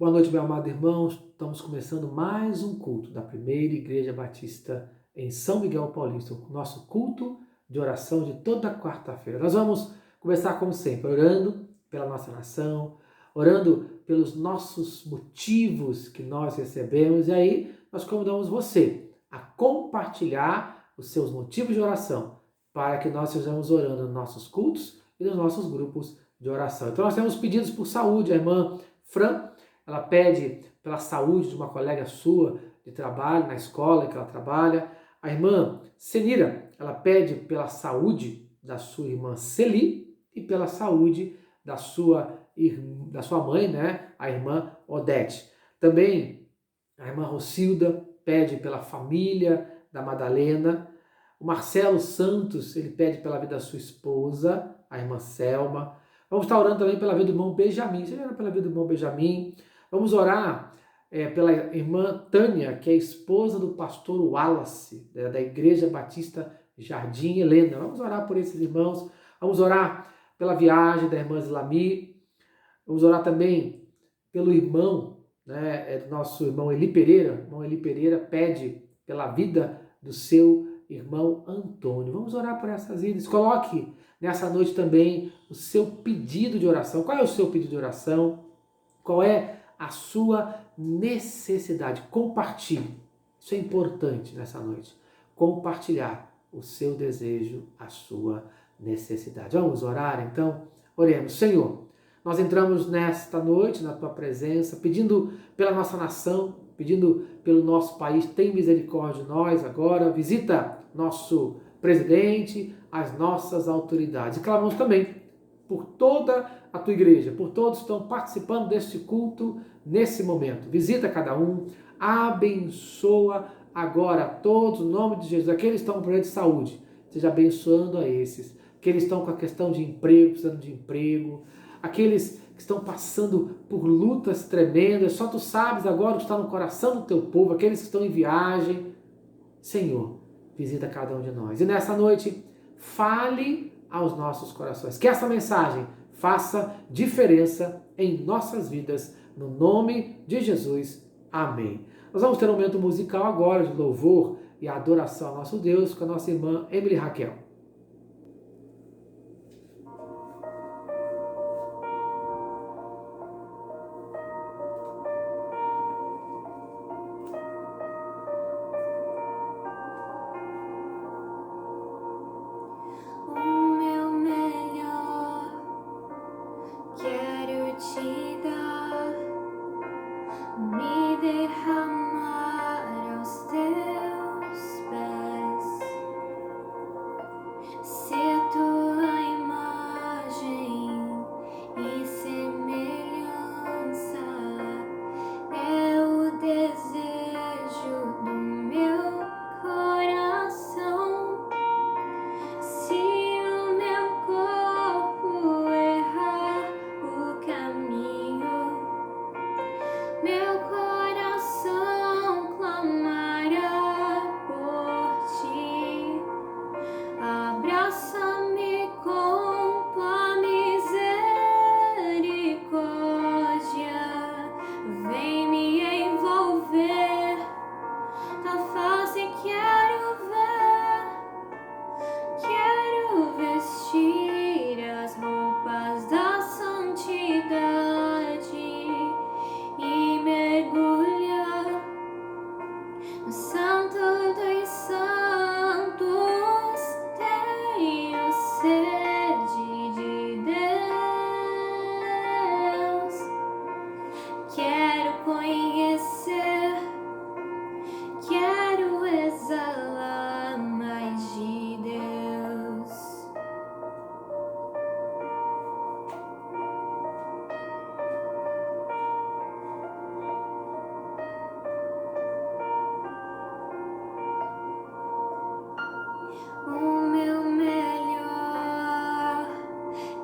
Boa noite, meu amado irmão. Estamos começando mais um culto da Primeira Igreja Batista em São Miguel Paulista, o nosso culto de oração de toda quarta-feira. Nós vamos começar, como sempre, orando pela nossa nação, orando pelos nossos motivos que nós recebemos, e aí nós convidamos você a compartilhar os seus motivos de oração para que nós estejamos orando nos nossos cultos e nos nossos grupos de oração. Então nós temos pedidos por saúde. A irmã Fran, ela pede pela saúde de uma colega sua de trabalho, na escola que ela trabalha. A irmã Senira, ela pede pela saúde da sua irmã Celi e pela saúde da sua mãe, né? A irmã Odete. Também a irmã Rocilda pede pela família da Madalena. O Marcelo Santos, ele pede pela vida da sua esposa, a irmã Selma. Vamos estar orando também pela vida do irmão Benjamin. Você ora pela vida do irmão Benjamin. Vamos orar pela irmã Tânia, que é esposa do pastor Wallace, da Igreja Batista Jardim Helena. Vamos orar por esses irmãos. Vamos orar pela viagem da irmã Zlami. Vamos orar também pelo irmão, né, do nosso irmão Eli Pereira. O irmão Eli Pereira pede pela vida do seu irmão Antônio. Vamos orar por essas vidas. Coloque nessa noite também o seu pedido de oração. Qual é o seu pedido de oração? Qual é a sua necessidade? Compartilhe. Isso é importante nessa noite. Compartilhar o seu desejo, a sua necessidade. Vamos orar então? Oremos. Senhor, nós entramos nesta noite na tua presença, pedindo pela nossa nação, pedindo pelo nosso país. Tem misericórdia de nós agora. Visita nosso presidente, as nossas autoridades. E clamamos também por toda a tua igreja, por todos que estão participando deste culto nesse momento. Visita cada um, abençoa agora a todos, no nome de Jesus. Aqueles que estão com problema de saúde, seja abençoando a esses. Aqueles que estão com a questão de emprego, precisando de emprego. Aqueles que estão passando por lutas tremendas, só tu sabes agora o que está no coração do teu povo. Aqueles que estão em viagem. Senhor, visita cada um de nós. E nessa noite, fale aos nossos corações. Que essa mensagem faça diferença em nossas vidas, no nome de Jesus. Amém. Nós vamos ter um momento musical agora de louvor e adoração ao nosso Deus com a nossa irmã Emily Raquel.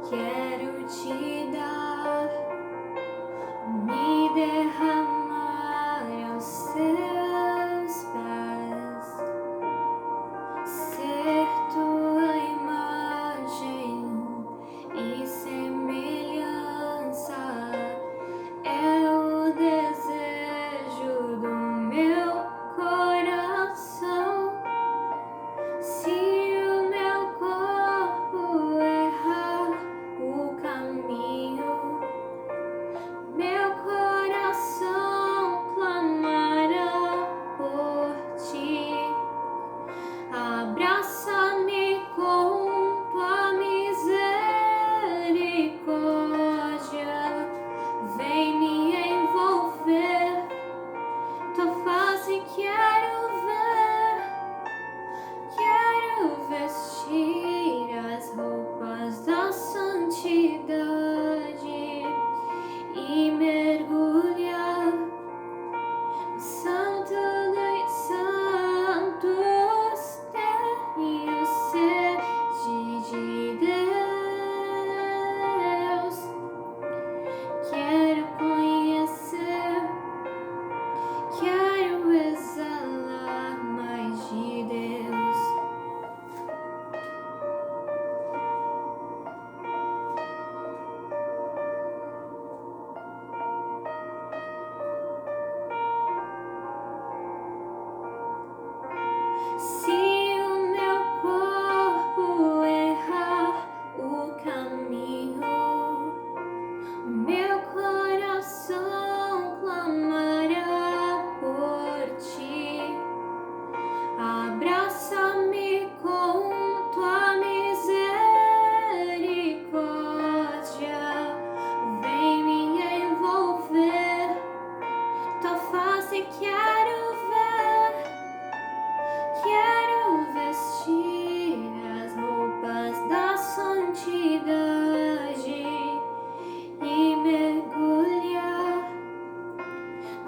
Quero te dar, me derramar.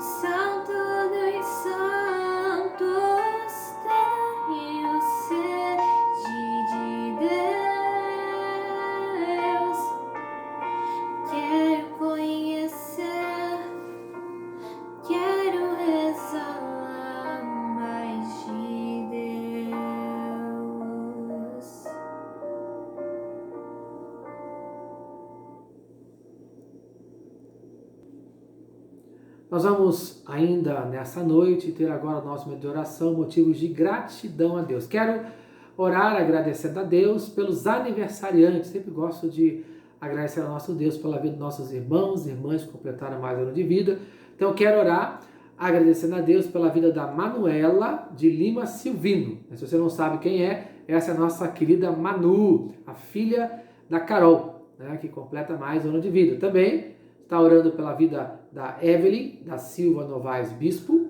Santo dos santos, tenho sede de Deus. Quero conhecer, quero exalar mais de Deus. Nós vamos ainda nessa noite ter agora o nosso momento de oração, motivos de gratidão a Deus. Quero orar agradecendo a Deus pelos aniversariantes. Sempre gosto de agradecer ao nosso Deus pela vida dos nossos irmãos e irmãs que completaram mais um ano de vida. Então eu quero orar agradecendo a Deus pela vida da Manuela de Lima Silvino. Se você não sabe quem é, essa é a nossa querida Manu, a filha da Carol, né, que completa mais um ano de vida. Também está orando pela vida da Evelyn da Silva Novaes Bispo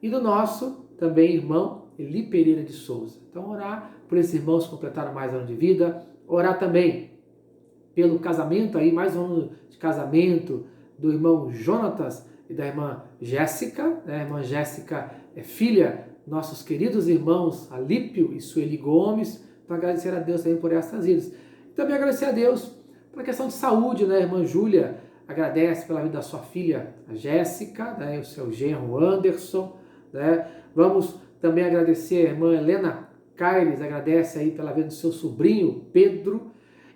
e do nosso também irmão Eli Pereira de Souza. Então orar por esses irmãos que completaram mais um ano de vida, orar também pelo casamento aí, mais um ano de casamento do irmão Jonatas e da irmã Jéssica, né? A irmã Jéssica é filha dos nossos queridos irmãos Alípio e Sueli Gomes. Então agradecer a Deus também por essas vidas. E também agradecer a Deus pela questão de saúde, né? A irmã Júlia agradece pela vida da sua filha, a Jéssica, né, o seu genro Anderson, né? Vamos também agradecer a irmã Helena Caires, agradece aí pela vida do seu sobrinho Pedro,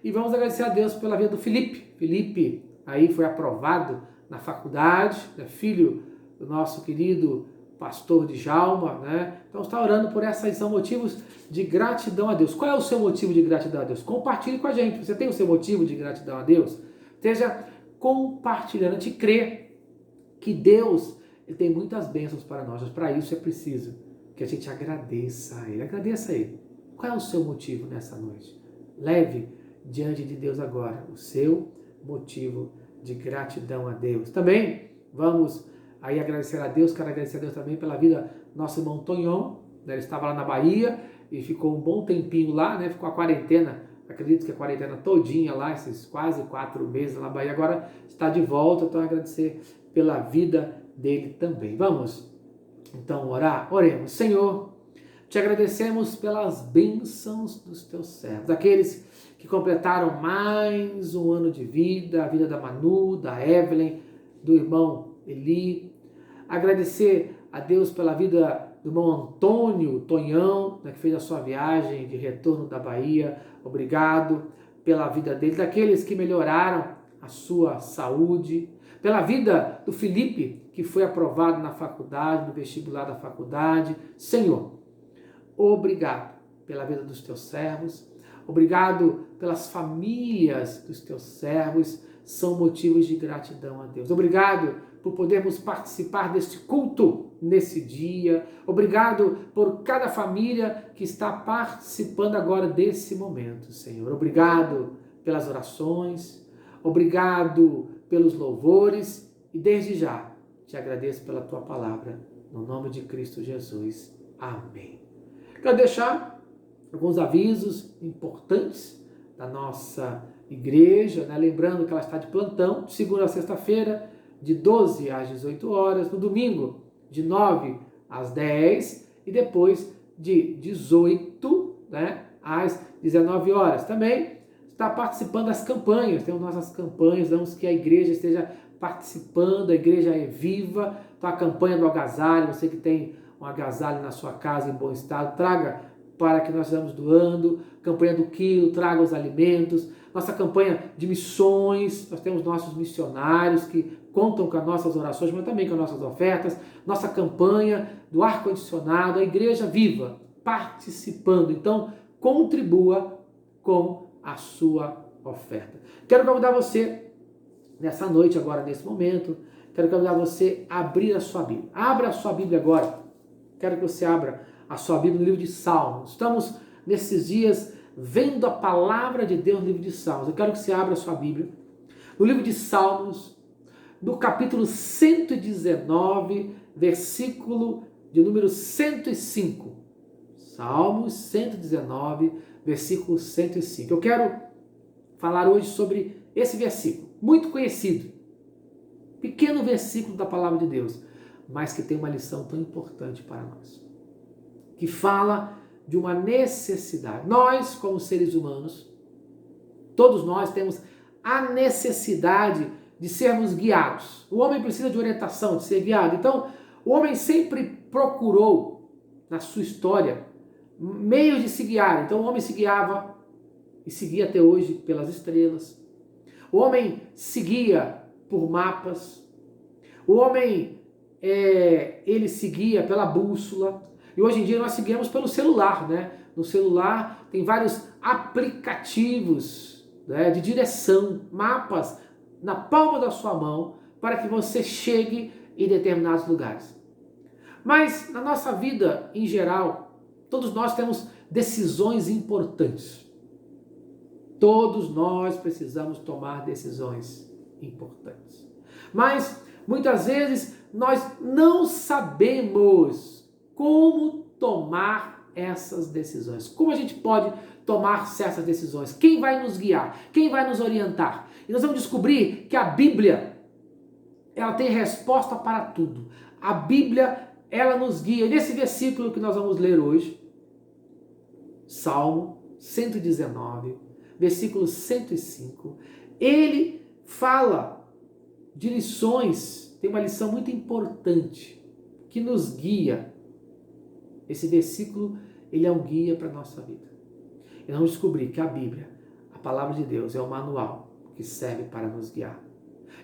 e vamos agradecer a Deus pela vida do Felipe. Felipe aí foi aprovado na faculdade, né, filho do nosso querido pastor Djalma, né? Então está orando por esses são motivos de gratidão a Deus. Qual é o seu motivo de gratidão a Deus? Compartilhe com a gente. Você tem o seu motivo de gratidão a Deus? Esteja compartilhando. A gente crê que Deus ele tem muitas bênçãos para nós, mas para isso é preciso que a gente agradeça a Ele. Agradeça a Ele. Qual é o seu motivo nessa noite? Leve diante de Deus agora o seu motivo de gratidão a Deus. Também vamos aí agradecer a Deus, quero agradecer a Deus também pela vida do nosso irmão Tonhon, né? Ele estava lá na Bahia e ficou um bom tempinho lá, né? Ficou a quarentena, acredito que a quarentena todinha lá, esses quase 4 meses na Bahia, agora está de volta, então agradecer pela vida dele também. Vamos então orar? Oremos. Senhor, te agradecemos pelas bênçãos dos teus servos, aqueles que completaram mais um ano de vida, a vida da Manu, da Evelyn, do irmão Eli. Agradecer a Deus pela vida do irmão Antônio Tonhão, né, que fez a sua viagem de retorno da Bahia. Obrigado pela vida dele, daqueles que melhoraram a sua saúde, pela vida do Felipe, que foi aprovado na faculdade, no vestibular da faculdade. Senhor, obrigado pela vida dos teus servos, obrigado pelas famílias dos teus servos, são motivos de gratidão a Deus. Obrigado por podermos participar deste culto nesse dia. Obrigado por cada família que está participando agora desse momento, Senhor. Obrigado pelas orações, obrigado pelos louvores e desde já te agradeço pela tua palavra. No nome de Cristo Jesus. Amém. Quero deixar alguns avisos importantes da nossa igreja, né? Lembrando que ela está de plantão, de segunda a sexta-feira, de 12 às 18 horas, no domingo, de 9 às 10 e depois de 18, né, às 19 horas. Também está participando das campanhas, temos nossas campanhas, vamos que a igreja esteja participando, a igreja é viva. Então a campanha do agasalho, você que tem um agasalho na sua casa em bom estado, traga para que nós estamos doando. Campanha do quilo, traga os alimentos. Nossa campanha de missões, nós temos nossos missionários que contam com as nossas orações, mas também com as nossas ofertas. Nossa campanha do ar-condicionado, a igreja viva, participando. Então, contribua com a sua oferta. Quero convidar você, nessa noite agora, nesse momento, quero convidar você a abrir a sua Bíblia. Abra a sua Bíblia agora. Quero que você abra a sua Bíblia no livro de Salmos. Estamos, nesses dias, vendo a palavra de Deus no livro de Salmos. Eu quero que você abra a sua Bíblia no livro de Salmos, no capítulo 119, versículo de número 105. Salmos 119, versículo 105. Eu quero falar hoje sobre esse versículo, muito conhecido. Pequeno versículo da palavra de Deus, mas que tem uma lição tão importante para nós, que fala de uma necessidade. Nós, como seres humanos, todos nós temos a necessidade de sermos guiados. O homem precisa de orientação, de ser guiado. Então, o homem sempre procurou, na sua história, meios de se guiar. Então, o homem se guiava, e seguia até hoje, pelas estrelas. O homem seguia por mapas. O homem, ele seguia pela bússola. E hoje em dia nós seguimos pelo celular, né? No celular tem vários aplicativos, né, de direção, mapas na palma da sua mão para que você chegue em determinados lugares. Mas na nossa vida, em geral, todos nós temos decisões importantes. Todos nós precisamos tomar decisões importantes. Mas muitas vezes nós não sabemos como tomar essas decisões. Como a gente pode tomar certas decisões? Quem vai nos guiar? Quem vai nos orientar? E nós vamos descobrir que a Bíblia, ela tem resposta para tudo. A Bíblia, ela nos guia. Nesse versículo que nós vamos ler hoje, Salmo 119, versículo 105, ele fala de lições, tem uma lição muito importante que nos guia. Esse versículo, ele é um guia para a nossa vida. E nós vamos descobrir que a Bíblia, a palavra de Deus, é o manual que serve para nos guiar.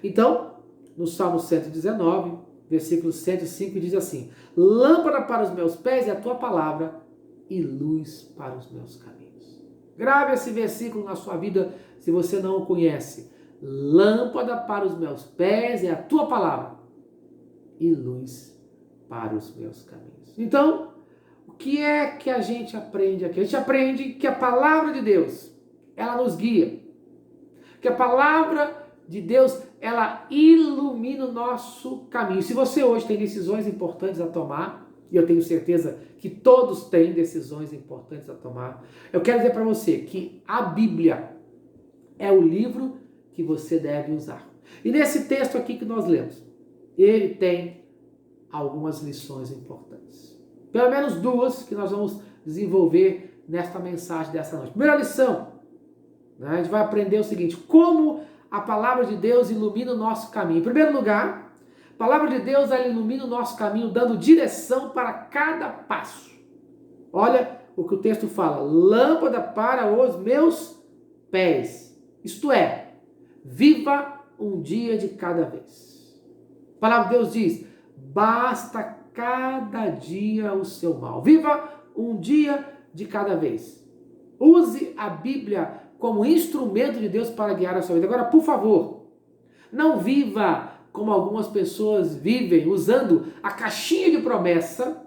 Então, no Salmo 119, versículo 105, diz assim: lâmpada para os meus pés é a tua palavra e luz para os meus caminhos. Grave esse versículo na sua vida se você não o conhece. Lâmpada para os meus pés é a tua palavra e luz para os meus caminhos. Então, o que é que a gente aprende aqui? A gente aprende que a palavra de Deus, ela nos guia. Que a palavra de Deus, ela ilumina o nosso caminho. Se você hoje tem decisões importantes a tomar, e eu tenho certeza que todos têm decisões importantes a tomar, eu quero dizer para você que a Bíblia é o livro que você deve usar. E nesse texto aqui que nós lemos, ele tem algumas lições importantes. Pelo menos duas que nós vamos desenvolver nesta mensagem dessa noite. Primeira lição, né, a gente vai aprender o seguinte: como a palavra de Deus ilumina o nosso caminho. Em primeiro lugar, a palavra de Deus, ela ilumina o nosso caminho, dando direção para cada passo. Olha o que o texto fala: lâmpada para os meus pés. Isto é, viva um dia de cada vez. A palavra de Deus diz: basta cada dia o seu mal. Viva um dia de cada vez. Use a Bíblia como instrumento de Deus para guiar a sua vida. Agora, por favor, não viva como algumas pessoas vivem, usando a caixinha de promessa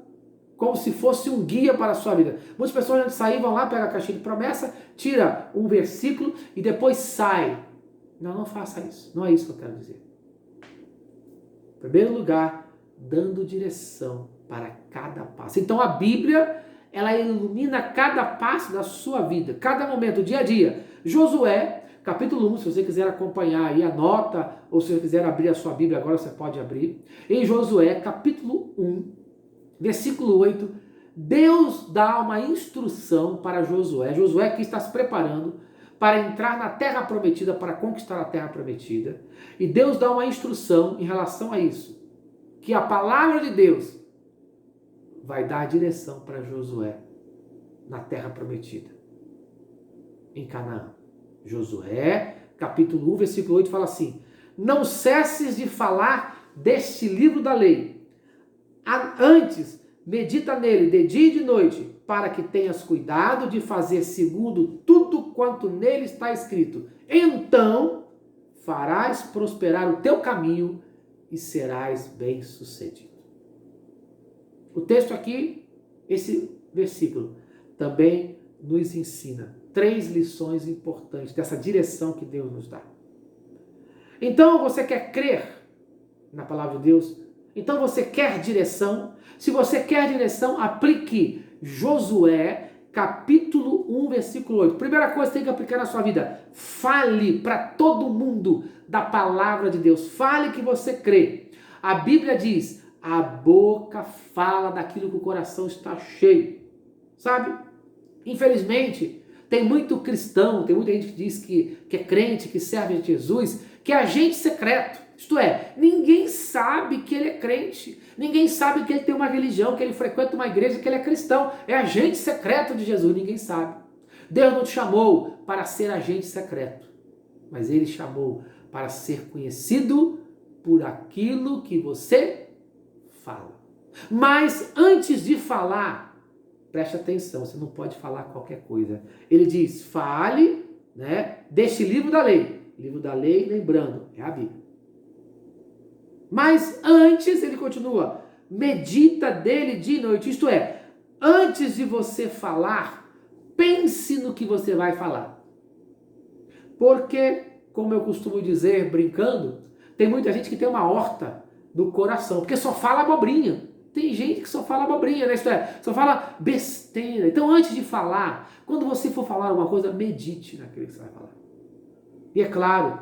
como se fosse um guia para a sua vida. Muitas pessoas antes de sair vão lá, pegam a caixinha de promessa, tira um versículo e depois sai. Não faça isso. Não é isso que eu quero dizer. Em primeiro lugar, dando direção para cada passo. Então a Bíblia, ela ilumina cada passo da sua vida, cada momento, dia a dia. Josué, capítulo 1, se você quiser acompanhar aí, anota, ou se você quiser abrir a sua Bíblia agora, você pode abrir. Em Josué, capítulo 1, versículo 8, Deus dá uma instrução para Josué. Josué que está se preparando para entrar na terra prometida, para conquistar a terra prometida. E Deus dá uma instrução em relação a isso, que a palavra de Deus vai dar direção para Josué na terra prometida, em Canaã. Josué, capítulo 1, versículo 8, fala assim: não cesses de falar deste livro da lei. Antes, medita nele de dia e de noite, para que tenhas cuidado de fazer segundo tudo quanto nele está escrito. Então, farás prosperar o teu caminho e serás bem-sucedido. O texto aqui, esse versículo, também nos ensina 3 lições importantes dessa direção que Deus nos dá. Então, você quer crer na palavra de Deus? Então, você quer direção? Se você quer direção, aplique Josué, capítulo 1, versículo 8. Primeira coisa que tem que aplicar na sua vida: fale para todo mundo da palavra de Deus. Fale que você crê. A Bíblia diz: A boca fala daquilo que o coração está cheio, sabe? Infelizmente, tem muito cristão, tem muita gente que diz que é crente, que serve a Jesus, que é agente secreto. Isto é, ninguém sabe que ele é crente, ninguém sabe que ele tem uma religião, que ele frequenta uma igreja, que ele é cristão. É agente secreto de Jesus, ninguém sabe. Deus não te chamou para ser agente secreto, mas ele chamou para ser conhecido por aquilo que você fala. Mas antes de falar, preste atenção, você não pode falar qualquer coisa. Ele diz, fale, né, deste livro da lei. Livro da lei, lembrando, é a Bíblia. Mas antes, ele continua, medita dele de noite. Isto é, antes de você falar, pense no que você vai falar. Porque, como eu costumo dizer, brincando, tem muita gente que tem uma horta no coração, porque só fala abobrinha. Tem gente que só fala abobrinha, né? Isto é, só fala besteira. Então, antes de falar, quando você for falar alguma coisa, medite naquilo que você vai falar. E é claro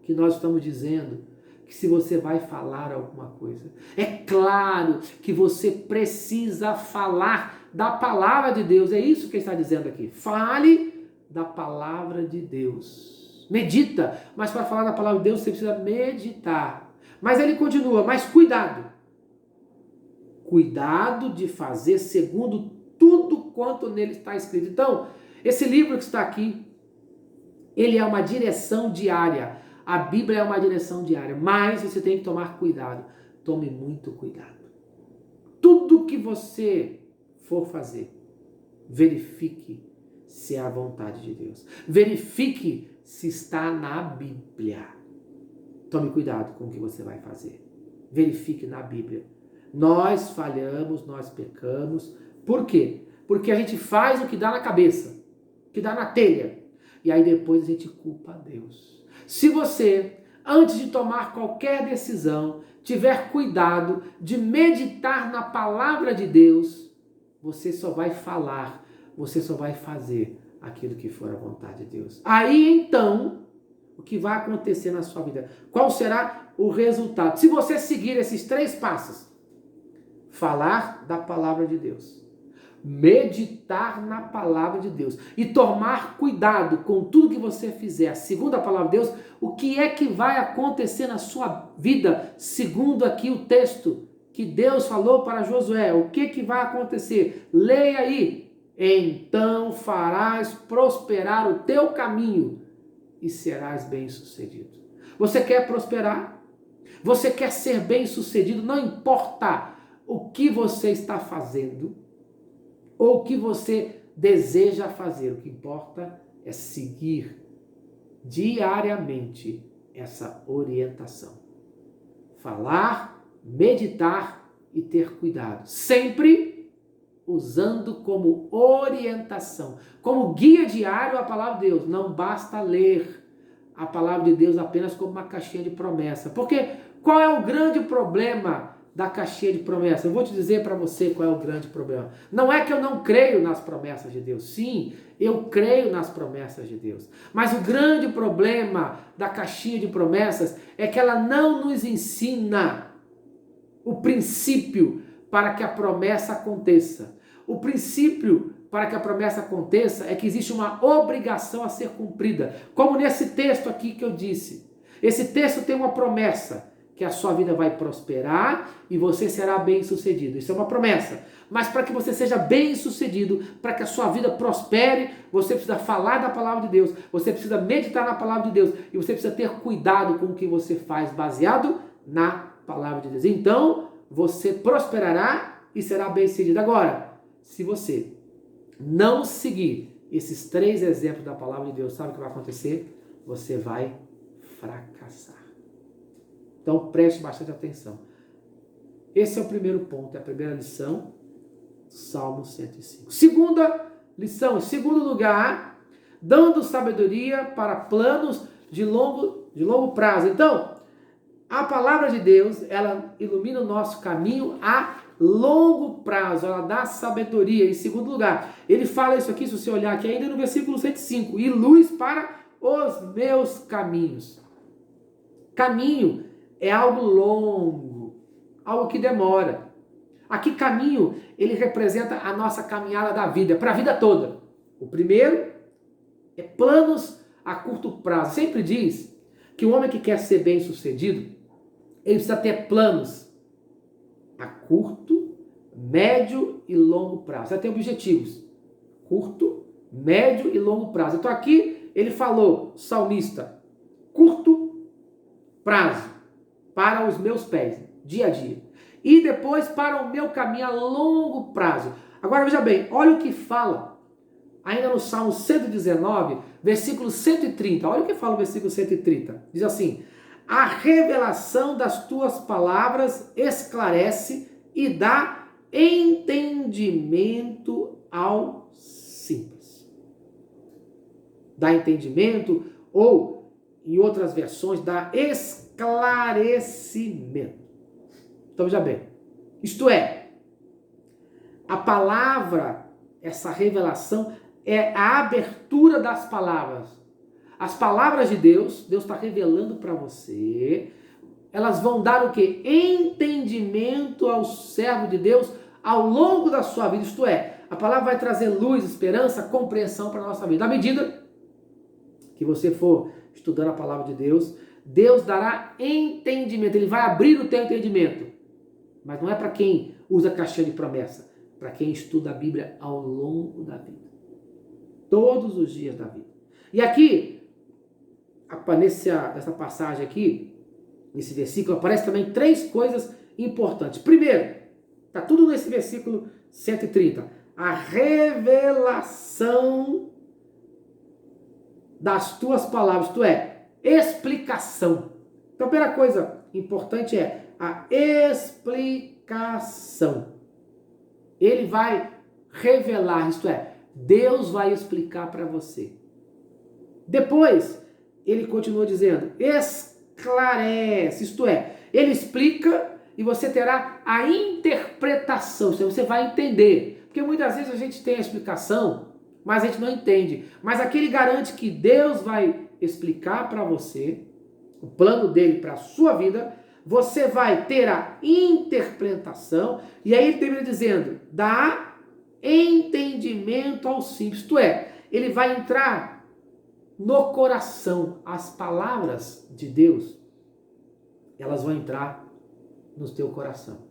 que nós estamos dizendo que se você vai falar alguma coisa, é claro que você precisa falar da palavra de Deus. É isso que ele está dizendo aqui. Fale da palavra de Deus. Medita, mas para falar da palavra de Deus você precisa meditar. Mas ele continua, mas cuidado. Cuidado de fazer segundo tudo quanto nele está escrito. Então, esse livro que está aqui, ele é uma direção diária. A Bíblia é uma direção diária, mas você tem que tomar cuidado. Tome muito cuidado. Tudo que você for fazer, verifique se é a vontade de Deus. Verifique se está na Bíblia. Tome cuidado com o que você vai fazer. Verifique na Bíblia. Nós falhamos, nós pecamos. Por quê? Porque a gente faz o que dá na cabeça, o que dá na telha. E aí depois a gente culpa a Deus. Se você, antes de tomar qualquer decisão, tiver cuidado de meditar na palavra de Deus, você só vai falar, você só vai fazer aquilo que for a vontade de Deus. Aí então, o que vai acontecer na sua vida? Qual será o resultado? Se você seguir esses 3 passos, falar da palavra de Deus, meditar na palavra de Deus e tomar cuidado com tudo que você fizer segundo a palavra de Deus, o que é que vai acontecer na sua vida segundo aqui o texto que Deus falou para Josué? O que vai acontecer? Leia aí. Então farás prosperar o teu caminho e serás bem-sucedido. Você quer prosperar? Você quer ser bem-sucedido? Não importa o que você está fazendo ou o que você deseja fazer. O que importa é seguir diariamente essa orientação. Falar, meditar e ter cuidado. Sempre usando como orientação, como guia diário a palavra de Deus. Não basta ler a palavra de Deus apenas como uma caixinha de promessa. Porque qual é o grande problema da caixinha de promessa? Eu vou te dizer para você qual é o grande problema. Não é que eu não creio nas promessas de Deus. Sim, eu creio nas promessas de Deus. Mas o grande problema da caixinha de promessas é que ela não nos ensina o princípio para que a promessa aconteça. O princípio para que a promessa aconteça é que existe uma obrigação a ser cumprida. Como nesse texto aqui que eu disse. Esse texto tem uma promessa, que a sua vida vai prosperar e você será bem-sucedido. Isso é uma promessa. Mas para que você seja bem-sucedido, para que a sua vida prospere, você precisa falar da palavra de Deus, você precisa meditar na palavra de Deus e você precisa ter cuidado com o que você faz baseado na palavra de Deus. Então, você prosperará e será bem-sucedido. Agora, se você não seguir esses 3 exemplos da palavra de Deus, sabe o que vai acontecer? Você vai fracassar. Então preste bastante atenção. Esse é o primeiro ponto, é a primeira lição do Salmo 105. Segunda lição, em segundo lugar, dando sabedoria para planos de longo prazo. Então, a palavra de Deus, ela ilumina o nosso caminho a longo prazo, ela dá sabedoria. Em segundo lugar, ele fala isso aqui, se você olhar aqui ainda no versículo 105, e luz para os meus caminhos. Caminho é algo longo, algo que demora. Aqui caminho, ele representa a nossa caminhada da vida, para a vida toda. O primeiro é planos a curto prazo. Sempre diz que o homem que quer ser bem sucedido, ele precisa ter planos a curto, médio e longo prazo. Você tem objetivos. Curto, médio e longo prazo. Então aqui ele falou, salmista, curto prazo para os meus pés, dia a dia. E depois para o meu caminho a longo prazo. Agora veja bem, olha o que fala, ainda no Salmo 119, versículo 130. Olha o que fala o versículo 130. Diz assim, a revelação das tuas palavras esclarece e dá entendimento ao simples. Dá entendimento, ou, em outras versões, dá esclarecimento. Então, veja bem, isto é, a palavra, essa revelação, é a abertura das palavras. As palavras de Deus, Deus está revelando para você, elas vão dar o quê? Entendimento ao servo de Deus ao longo da sua vida. Isto é, a palavra vai trazer luz, esperança, compreensão para a nossa vida. À medida que você for estudando a palavra de Deus, Deus dará entendimento, Ele vai abrir o teu entendimento. Mas não é para quem usa caixinha de promessa, para quem estuda a Bíblia ao longo da vida. Todos os dias da vida. E aqui, nessa passagem aqui, nesse versículo, aparece também 3 coisas importantes. Primeiro, está tudo nesse versículo 130. A revelação das tuas palavras, isto é, explicação. Então, a primeira coisa importante é a explicação. Ele vai revelar, isto é, Deus vai explicar para você. Depois, ele continua dizendo, esclarece, isto é, ele explica e você terá a interpretação, você vai entender. Porque muitas vezes a gente tem a explicação, mas a gente não entende. Mas aqui ele garante que Deus vai explicar para você o plano dele para a sua vida, você vai ter a interpretação, e aí ele termina dizendo, dá entendimento ao simples, isto é, ele vai entrar no coração, as palavras de Deus, elas vão entrar no teu coração.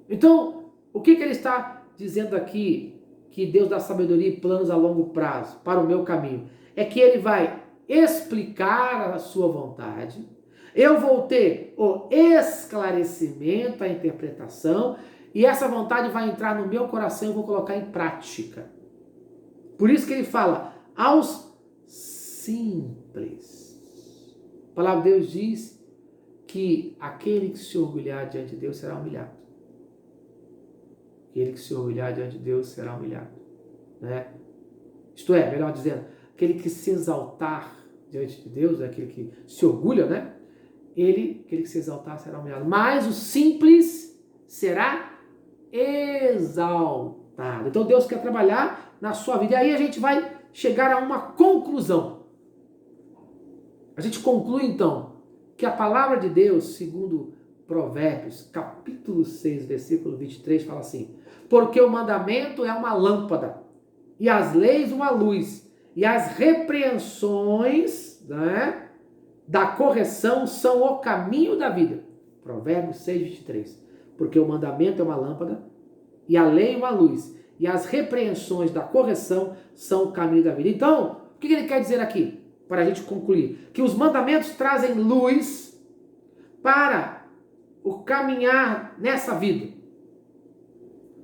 Então, o que ele está dizendo aqui, que Deus dá sabedoria e planos a longo prazo para o meu caminho, é que ele vai explicar a sua vontade, eu vou ter o esclarecimento, a interpretação, e essa vontade vai entrar no meu coração e eu vou colocar em prática. Por isso que ele fala, aos simples. A palavra de Deus diz que aquele que se orgulhar diante de Deus será humilhado. Aquele que se orgulhar diante de Deus será humilhado. Né? Isto é, melhor dizendo, aquele que se exaltar diante de Deus, aquele que se orgulha, né? Aquele que se exaltar será humilhado. Mas o simples será exaltado. Então Deus quer trabalhar na sua vida. E aí a gente vai chegar a uma conclusão. A gente conclui então que a palavra de Deus, segundo Provérbios, capítulo 6, versículo 23, fala assim, porque o mandamento é uma lâmpada, e as leis uma luz, e as repreensões, né, da correção são o caminho da vida. Provérbios 6, 23. Porque o mandamento é uma lâmpada, e a lei uma luz, e as repreensões da correção são o caminho da vida. Então, o que ele quer dizer aqui? Para a gente concluir. Que os mandamentos trazem luz para o caminhar nessa vida.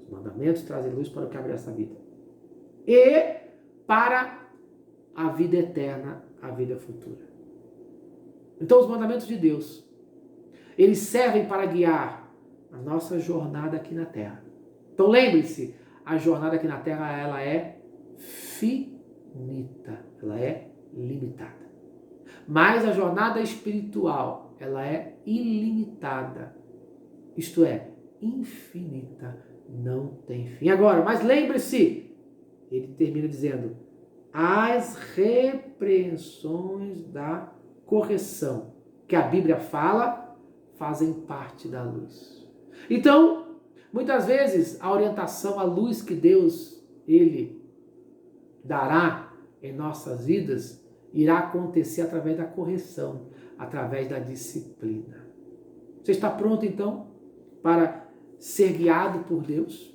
Os mandamentos trazem luz para o caminhar nessa vida. E para a vida eterna, a vida futura. Então, os mandamentos de Deus, eles servem para guiar a nossa jornada aqui na Terra. Então, lembre-se, a jornada aqui na Terra, ela é finita, ela é limitada. Mas a jornada espiritual, ela é ilimitada. Isto é, infinita, não tem fim. Agora, mas lembre-se, ele termina dizendo, as repreensões da correção que a Bíblia fala fazem parte da luz. Então, muitas vezes, a orientação, a luz que Deus, Ele dará em nossas vidas, irá acontecer através da correção, através da disciplina. Você está pronto, então, para ser guiado por Deus?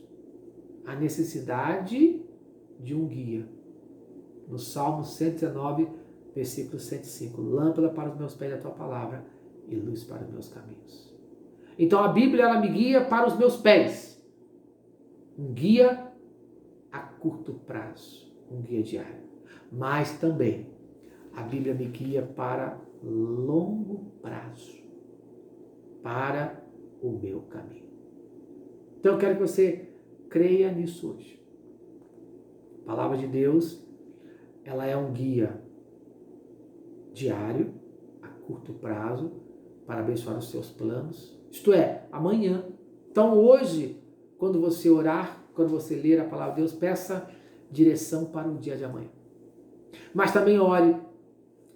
A necessidade de um guia. No Salmo 119, versículo 105. Lâmpada para os meus pés é a tua palavra e luz para os meus caminhos. Então a Bíblia, ela me guia para os meus pés. Um guia a curto prazo, um guia diário. Mas também a Bíblia me guia para longo prazo, para o meu caminho. Então eu quero que você creia nisso hoje. A palavra de Deus, ela é um guia diário, a curto prazo, para abençoar os seus planos. Isto é, amanhã. Então hoje, quando você orar, quando você ler a palavra de Deus, peça direção para o dia de amanhã. Mas também ore,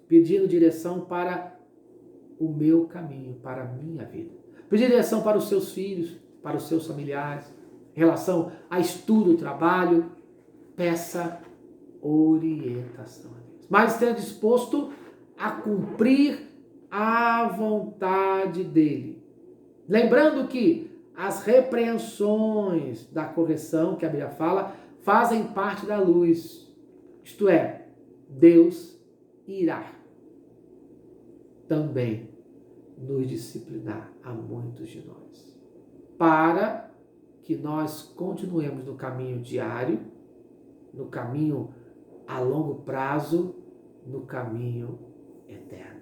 pedindo direção para o meu caminho, para a minha vida. Pedir direção para os seus filhos, para os seus familiares, em relação a estudo, trabalho. Peça orientação a Deus. Mas esteja disposto a cumprir a vontade dele. Lembrando que as repreensões da correção, que a Bíblia fala, fazem parte da luz. Isto é, Deus irá também nos disciplinar a muitos de nós, para que nós continuemos no caminho diário, no caminho a longo prazo, no caminho eterno.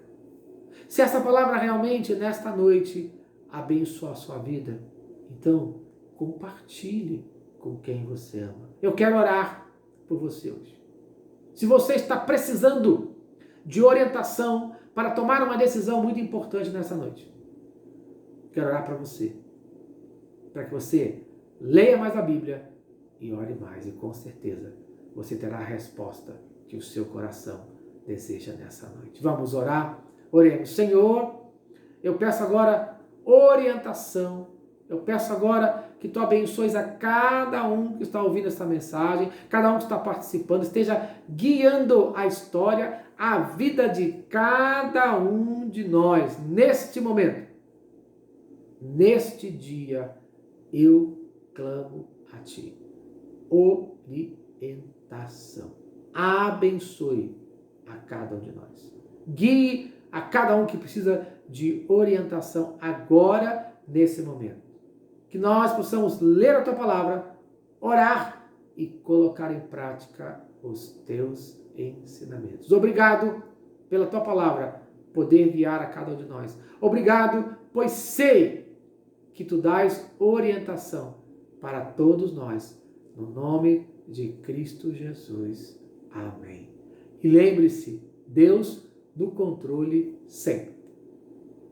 Se essa palavra realmente nesta noite abençoa a sua vida, então compartilhe com quem você ama. Eu quero orar por você hoje. Se você está precisando de orientação para tomar uma decisão muito importante nessa noite, quero orar para você, para que você leia mais a Bíblia e ore mais, e com certeza você terá a resposta que o seu coração deseja nessa noite. Vamos orar? Oremos. Senhor, eu peço agora orientação, eu peço agora que tu abençoes a cada um que está ouvindo essa mensagem, cada um que está participando, esteja guiando a história, a vida de cada um de nós, neste momento, neste dia, eu clamo a ti. Orientação. Abençoe a cada um de nós. Guie a cada um que precisa de orientação agora, nesse momento. Que nós possamos ler a tua palavra, orar e colocar em prática os teus ensinamentos. Obrigado pela tua palavra poder enviar a cada um de nós. Obrigado, pois sei que tu dás orientação para todos nós. No nome de Cristo Jesus. Amém. E lembre-se, Deus no controle sempre.